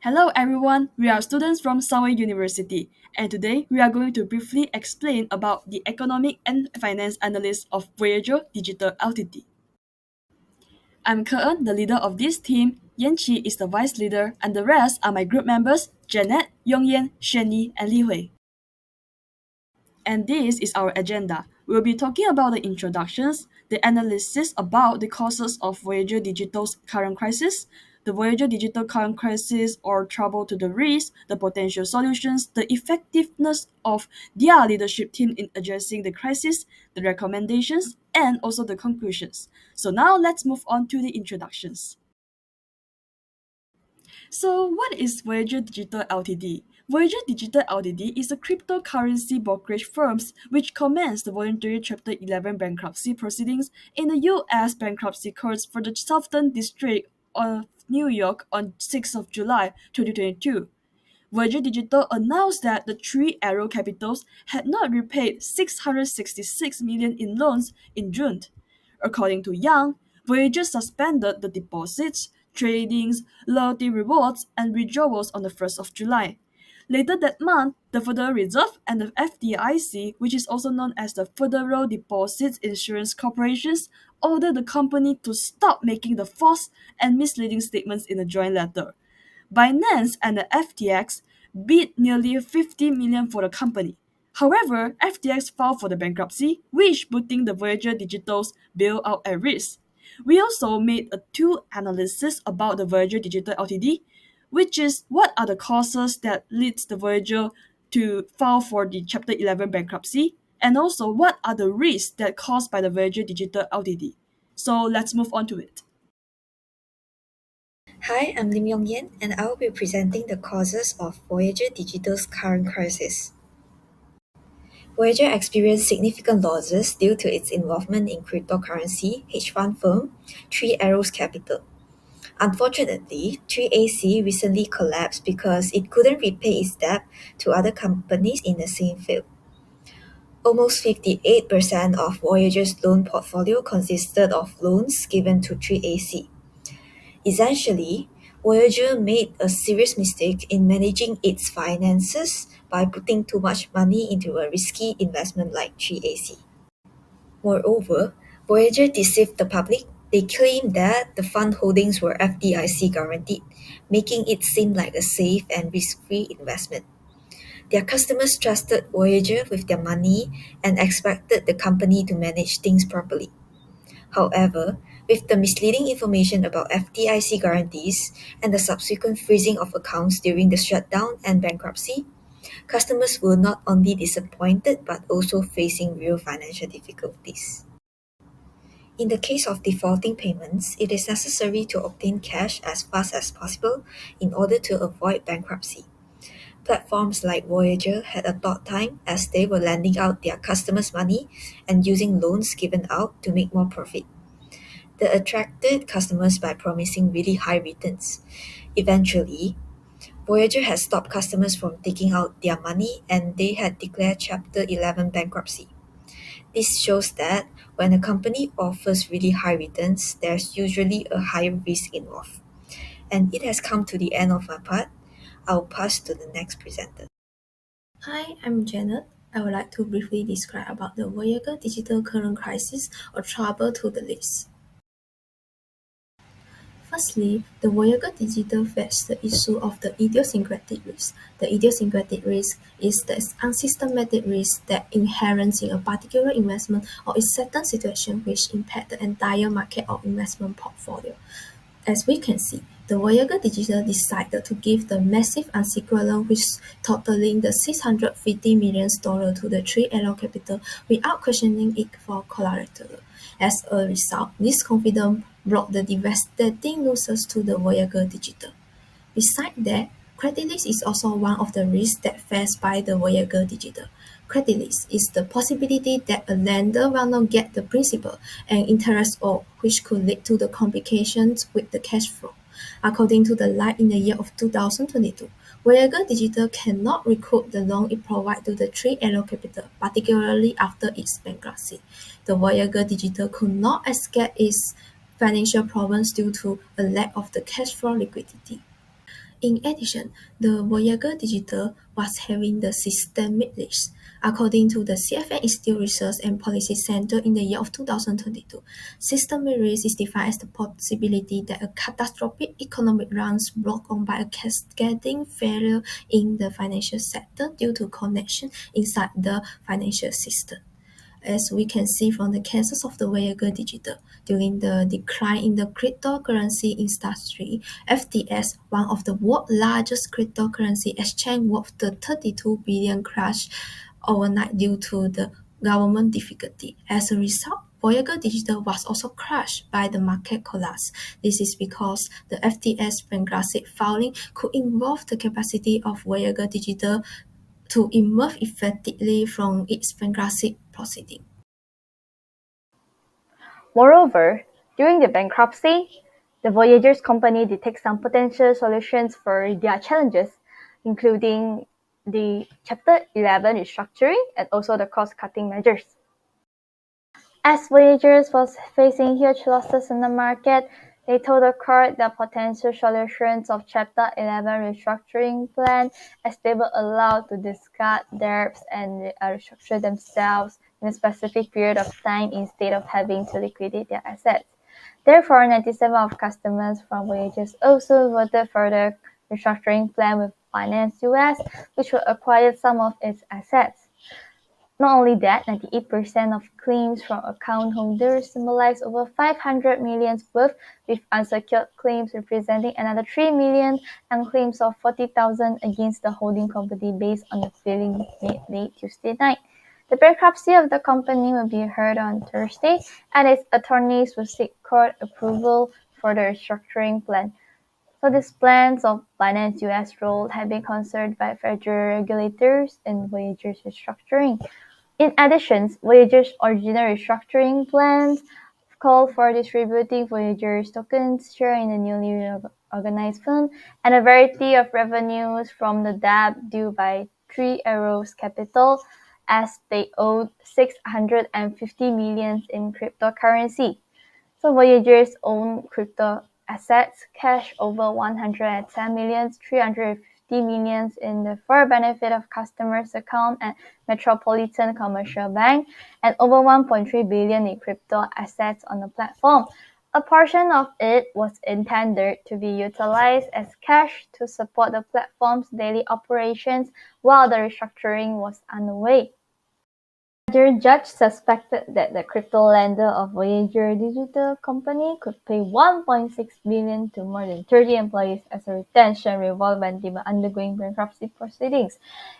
Hello everyone, we are students from Xuan Ye University, and today we are going to briefly explain about the economic and finance analyst of Voyager Digital Ltd. I'm Ke En, the leader of this team, Yan Qi is the vice leader, and the rest are my group members Janet, Yong Yien, Xuan Ye, and Li Hui. And this is our agenda. We'll be talking about the introductions, the analysis about the causes of Voyager Digital's current crisis, the Voyager Digital current crisis or trouble to the risk, the potential solutions, the effectiveness of their leadership team in addressing the crisis, the recommendations, and also the conclusions. So now let's move on to the introductions. So, what is Voyager Digital Ltd? Voyager Digital Ltd is a cryptocurrency brokerage firm which commenced the voluntary Chapter 11 bankruptcy proceedings in the U.S. bankruptcy courts for the Southern District of New York on 6th of July 2022. Voyager Digital announced that the Three Arrow Capitals had not repaid 666 million in loans in June. According to Yang, Voyager suspended the deposits, tradings, loyalty rewards, and withdrawals on the 1st of July. Later that month, the Federal Reserve and the FDIC, which is also known as the Federal Deposit Insurance Corporations, ordered the company to stop making the false and misleading statements in a joint letter. Binance and the FTX bid nearly 50 million for the company. However, FTX filed for the bankruptcy, which putting the Voyager Digital's bailout at risk. We also made a two analysis about the Voyager Digital Ltd, which is what are the causes that leads the Voyager to file for the Chapter 11 bankruptcy, and also what are the risks that caused by the Voyager Digital Ltd. So let's move on to it. Hi, I'm Lim Yong Yien, and I will be presenting the causes of Voyager Digital's current crisis. Voyager experienced significant losses due to its involvement in cryptocurrency hedge fund firm Three Arrows Capital. Unfortunately, 3AC recently collapsed because it couldn't repay its debt to other companies in the same field. Almost 58% of Voyager's loan portfolio consisted of loans given to 3AC. Essentially, Voyager made a serious mistake in managing its finances by putting too much money into a risky investment like 3AC. Moreover, Voyager deceived the public. They claimed that the fund holdings were FDIC guaranteed, making it seem like a safe and risk-free investment. Their customers trusted Voyager with their money and expected the company to manage things properly. However, with the misleading information about FDIC guarantees and the subsequent freezing of accounts during the shutdown and bankruptcy, customers were not only disappointed but also facing real financial difficulties. In the case of defaulting payments, it is necessary to obtain cash as fast as possible in order to avoid bankruptcy. Platforms like Voyager had a thought time as they were lending out their customers' money and using loans given out to make more profit. They attracted customers by promising really high returns. Eventually, Voyager had stopped customers from taking out their money and they had declared Chapter 11 bankruptcy. This shows that when a company offers really high returns, there's usually a higher risk involved. And it has come to the end of my part. I'll pass to the next presenter. Hi, I'm Janet. I would like to briefly describe about the Voyager Digital current crisis or trouble to the list. Firstly, the Voyager Digital faced the issue of the idiosyncratic risk. The idiosyncratic risk is the unsystematic risk that inherent in a particular investment or in certain situation which impact the entire market or investment portfolio. As we can see, the Voyager Digital decided to give the massive unsecured loan which totaling the $650 million to the Three Arrow Capital without questioning it for collateral. As a result, this confidence brought the devastating losses to the Voyager Digital. Besides that, credit risk is also one of the risks that faced by the Voyager Digital. Credit risk is the possibility that a lender will not get the principal and interest owed, which could lead to the complications with the cash flow. According to the light in the year of 2022, Voyager Digital cannot recoup the loan it provided to the Three Arrow Capital, particularly after its bankruptcy. The Voyager Digital could not escape its financial problems due to a lack of the cash flow liquidity. In addition, the Voyager Digital was having the systemic risk. According to the CFA Institute Research and Policy Center in the year of 2022, systemic risk is defined as the possibility that a catastrophic economic runs brought on by a cascading failure in the financial sector due to connection inside the financial system. As we can see from the cases of the Voyager Digital, during the decline in the cryptocurrency industry, FTX, one of the world's largest cryptocurrency exchange, worth the 32 billion crash overnight due to the government difficulty. As a result, Voyager Digital was also crushed by the market collapse. This is because the FTX bankruptcy filing could involve the capacity of Voyager Digital to emerge effectively from its bankruptcy proceeding. Moreover, during the bankruptcy, the Voyager's company detected some potential solutions for their challenges, including the Chapter 11 restructuring and also the cost-cutting measures. As Voyager was facing huge losses in the market, they told the court the potential solutions of Chapter 11 restructuring plan, as they were allowed to discard debts and restructure themselves in a specific period of time instead of having to liquidate their assets. Therefore, 97% of customers from Voyager also voted for the restructuring plan with Finance US, which will acquire some of its assets. Not only that, 98% of claims from account holders symbolize over 500 million worth, with unsecured claims representing another 3 million and claims of 40,000 against the holding company based on the filing made late Tuesday night. The bankruptcy of the company will be heard on Thursday, and its attorneys will seek court approval for the restructuring plan. So these plans of Finance US role have been considered by federal regulators in Voyager's restructuring. In addition, Voyager's original restructuring plans called for distributing Voyager's tokens share in the newly organized fund and a variety of revenues from the debt due by Three Arrows Capital, as they owed $650 million in cryptocurrency. So Voyager's own crypto assets cash over 110 million, 350 million in the for benefit of customers' account at Metropolitan Commercial Bank, and over 1.3 billion in crypto assets on the platform. A portion of it was intended to be utilized as cash to support the platform's daily operations while the restructuring was underway. The judge suspected that the crypto lender of Voyager Digital Company could pay $1.6 billion to more than 30 employees as a retention reward when they were undergoing bankruptcy proceedings.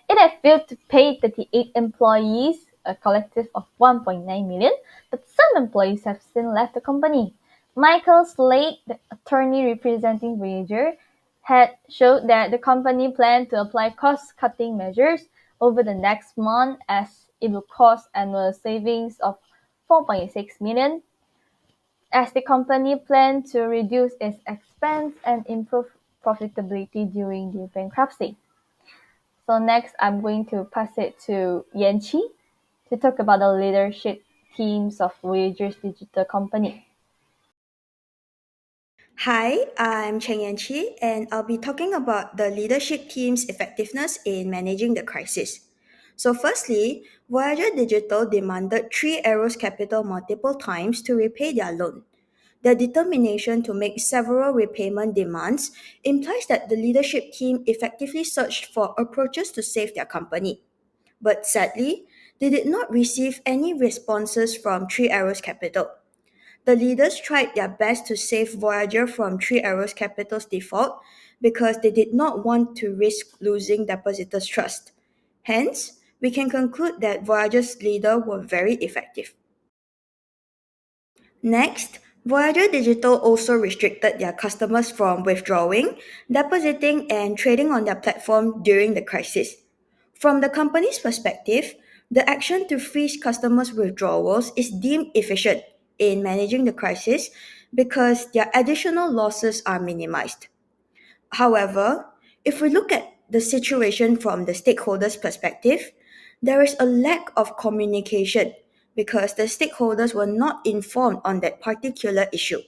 It had failed to pay 38 employees, a collective of $1.9 million, but some employees have since left the company. Michael Slade, the attorney representing Voyager, had showed that the company planned to apply cost-cutting measures over the next month, as it will cost annual savings of $4.6 million, as the company planned to reduce its expense and improve profitability during the bankruptcy. So next, I'm going to pass it to Yan Qi to talk about the leadership teams of Voyager's digital company. Hi, I'm Cheng Yan Qi, and I'll be talking about the leadership team's effectiveness in managing the crisis. So, firstly, Voyager Digital demanded Three Arrows Capital multiple times to repay their loan. Their determination to make several repayment demands implies that the leadership team effectively searched for approaches to save their company. But sadly, they did not receive any responses from Three Arrows Capital. The leaders tried their best to save Voyager from Three Arrows Capital's default because they did not want to risk losing depositors' trust. Hence, we can conclude that Voyager's leaders were very effective. Next, Voyager Digital also restricted their customers from withdrawing, depositing, and trading on their platform during the crisis. From the company's perspective, the action to freeze customers' withdrawals is deemed efficient in managing the crisis because their additional losses are minimized. However, if we look at the situation from the stakeholders' perspective, there is a lack of communication because the stakeholders were not informed on that particular issue.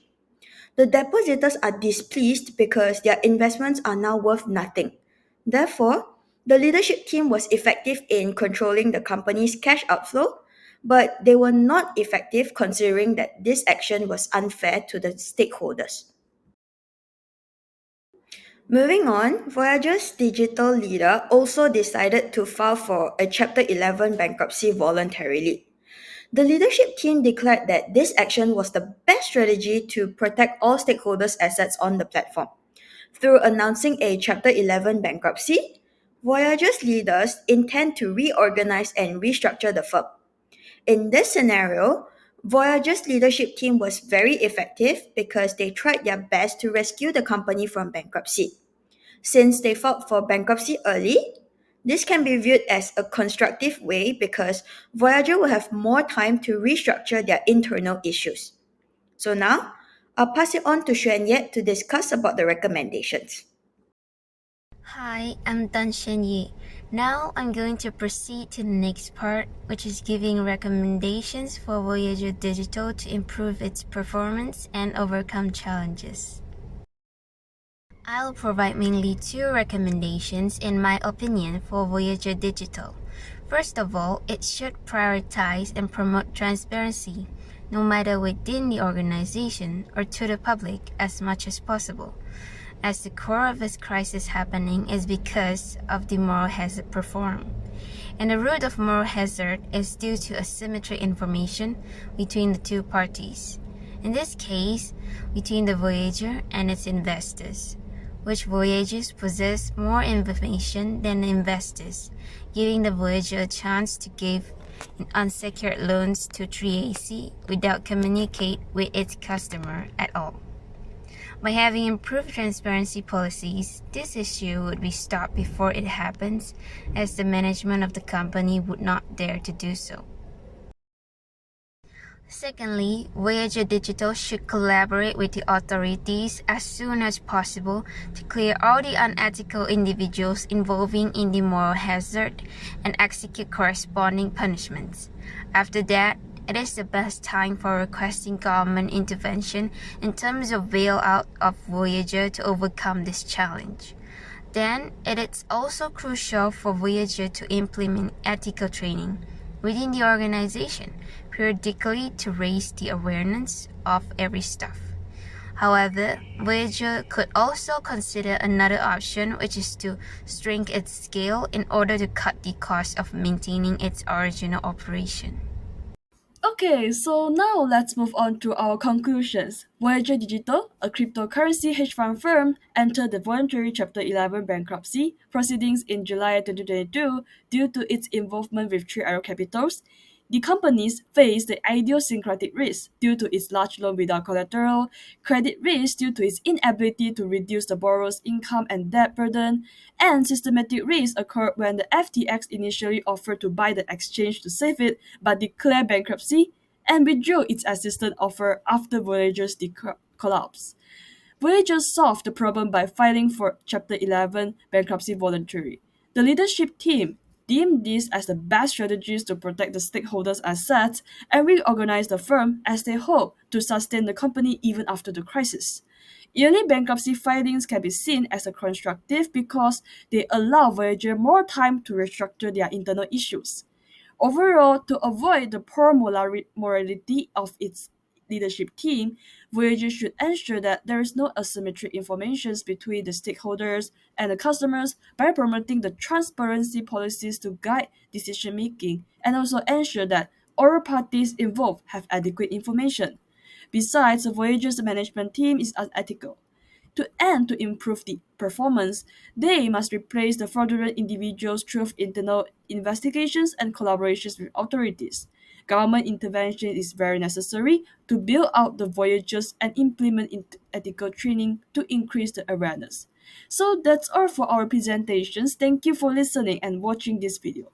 The depositors are displeased because their investments are now worth nothing. Therefore, the leadership team was effective in controlling the company's cash outflow, but they were not effective considering that this action was unfair to the stakeholders. Moving on, Voyager's digital leader also decided to file for a Chapter 11 bankruptcy voluntarily. The leadership team declared that this action was the best strategy to protect all stakeholders' assets on the platform. Through announcing a Chapter 11 bankruptcy, Voyager's leaders intend to reorganize and restructure the firm. In this scenario, Voyager's leadership team was very effective because they tried their best to rescue the company from bankruptcy. Since they filed for bankruptcy early, this can be viewed as a constructive way because Voyager will have more time to restructure their internal issues. So now, I'll pass it on to Xuan Ye to discuss about the recommendations. Hi, I'm Xuan Ye. Now I'm going to proceed to the next part, which is giving recommendations for Voyager Digital to improve its performance and overcome challenges. I'll provide mainly two recommendations in my opinion for Voyager Digital. First of all, it should prioritize and promote transparency, no matter within the organization or to the public as much as possible, as the core of this crisis happening is because of the moral hazard performed. And the root of moral hazard is due to asymmetry information between the two parties. In this case, between the Voyager and its investors, which Voyagers possess more information than the investors, giving the Voyager a chance to give unsecured loans to 3AC without communicate with its customer at all. By having improved transparency policies, this issue would be stopped before it happens, as the management of the company would not dare to do so. Secondly, Voyager Digital should collaborate with the authorities as soon as possible to clear all the unethical individuals involving in the moral hazard and execute corresponding punishments. After that, it is the best time for requesting government intervention in terms of bailout of Voyager to overcome this challenge. Then, it is also crucial for Voyager to implement ethical training within the organization periodically to raise the awareness of every staff. However, Voyager could also consider another option, which is to shrink its scale in order to cut the cost of maintaining its original operation. Okay, so now let's move on to our conclusions. Voyager Digital, a cryptocurrency hedge fund firm, entered the voluntary Chapter 11 bankruptcy proceedings in July 2022 due to its involvement with Three Arrow Capitals. The companies face the idiosyncratic risk due to its large loan without collateral, credit risk due to its inability to reduce the borrower's income and debt burden, and systematic risk occurred when the FTX initially offered to buy the exchange to save it but declared bankruptcy and withdrew its assistance offer after Voyager's collapse. Voyager solved the problem by filing for Chapter 11 bankruptcy voluntary. The leadership team deemed this as the best strategies to protect the stakeholders' assets and reorganize the firm as they hope to sustain the company even after the crisis. Early bankruptcy filings can be seen as a constructive because they allow Voyager more time to restructure their internal issues. Overall, to avoid the poor morality of its leadership team, Voyager should ensure that there is no asymmetric information between the stakeholders and the customers by promoting the transparency policies to guide decision making and also ensure that all parties involved have adequate information. Besides, Voyager's management team is unethical. To improve the performance, they must replace the fraudulent individuals through internal investigations and collaborations with authorities. Government intervention is very necessary to build out the voyages and implement ethical training to increase the awareness. So that's all for our presentations. Thank you for listening and watching this video.